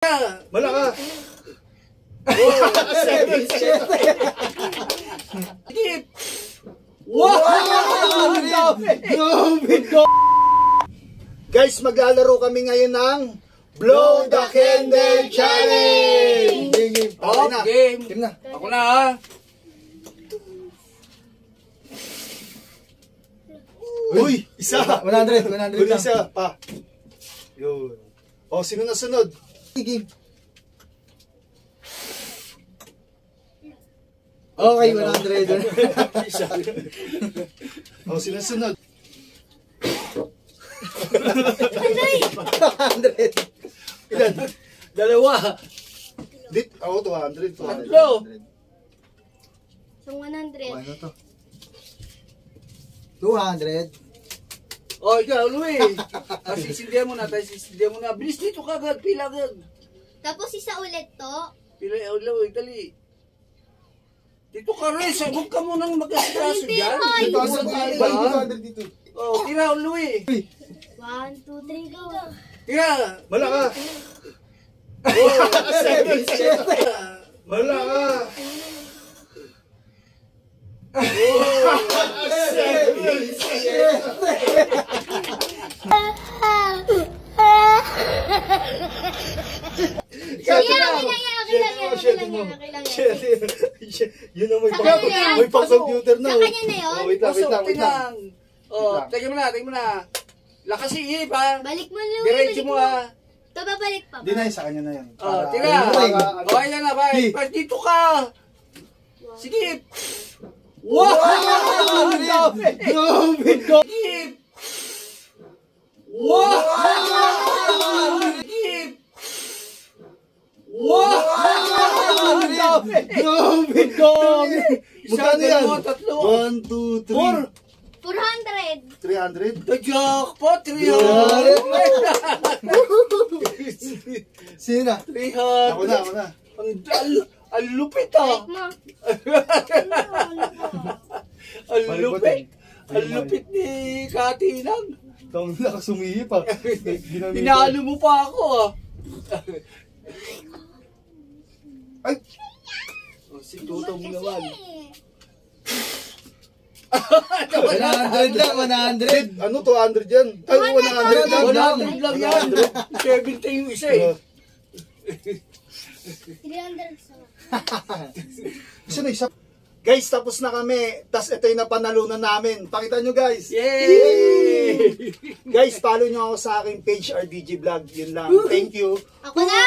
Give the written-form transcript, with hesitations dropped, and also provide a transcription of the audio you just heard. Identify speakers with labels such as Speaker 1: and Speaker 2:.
Speaker 1: Wala ka.
Speaker 2: Skip! Wow!
Speaker 1: Guys, maglalaro kami ngayon ng Blow the Candle Challenge! Game.
Speaker 2: Okay na. Game.
Speaker 1: Game na.
Speaker 2: Ako na ha.
Speaker 1: Uy! Isa!
Speaker 3: 100
Speaker 1: Uy,
Speaker 3: lang.
Speaker 1: isa pa. Yun. O, sino na sunod?
Speaker 3: Game. Okay, 100.
Speaker 1: Isa. O, sino na sunod?
Speaker 3: 100.
Speaker 1: Ilan?
Speaker 2: Dalawa.
Speaker 1: Ako, 200.
Speaker 2: Tatlo.
Speaker 4: So, 100.
Speaker 3: Ano to? 200.
Speaker 2: O, ikaw, Louie. Sisindihan mo na, tayo sisindihan mo na. Bilis dito kagad, pila agad.
Speaker 4: Tapos isa ulit to.
Speaker 2: Pila, Louie, dali. Dito ka rin, sabog ka mo nang mag-astraso dyan.
Speaker 4: Ay,
Speaker 2: Dito sa tayo.
Speaker 1: 200 dito.
Speaker 2: O, tira, Louie.
Speaker 4: 1, 2, 3, go.
Speaker 2: Tira.
Speaker 1: Wala ka. Wala ka. Yun ang may pang-computer na.
Speaker 4: Sa kanya na yun?
Speaker 1: Wait lang.
Speaker 2: O, tingnan mo na. Lakas iip ha.
Speaker 4: Balik mo, Louie.
Speaker 2: Diretso mo ha.
Speaker 4: Ito, babalik pa.
Speaker 1: Di na, sa kanya na yan.
Speaker 2: O, tira. O, ayan na, bye. Dito ka. Sige. Wow!
Speaker 3: Grabe!
Speaker 2: Skip! Wow! Skip! Wow!
Speaker 3: Grabe!
Speaker 1: Magkano yan?
Speaker 2: Tatlo.
Speaker 1: 1, 2, 3.
Speaker 4: 400.
Speaker 1: 300?
Speaker 2: The jackpot! 300!
Speaker 3: Sino na?
Speaker 2: 300!
Speaker 1: Ako na.
Speaker 2: Ang lupit ah!
Speaker 4: Mo.
Speaker 2: Ang lupit! Ang lupit ni Katinang!
Speaker 1: Tawag na nakasumihi pa.
Speaker 2: Pinalo mo pa ako ah!
Speaker 1: Ay!
Speaker 2: Si Tutong naman.
Speaker 3: 100 lang, 100.
Speaker 1: Ano, 200 yan? Ay, 100 lang.
Speaker 2: 100 lang yan! 70 yung isa eh!
Speaker 4: 300.
Speaker 1: Isa na isa. Guys, tapos na kami. Tapos ito yung napanalunan namin. Pakita nyo guys.
Speaker 2: Yay!
Speaker 1: Guys, follow nyo ako sa aking page RDG Vlog. Yun lang. Thank you.
Speaker 4: Ako na!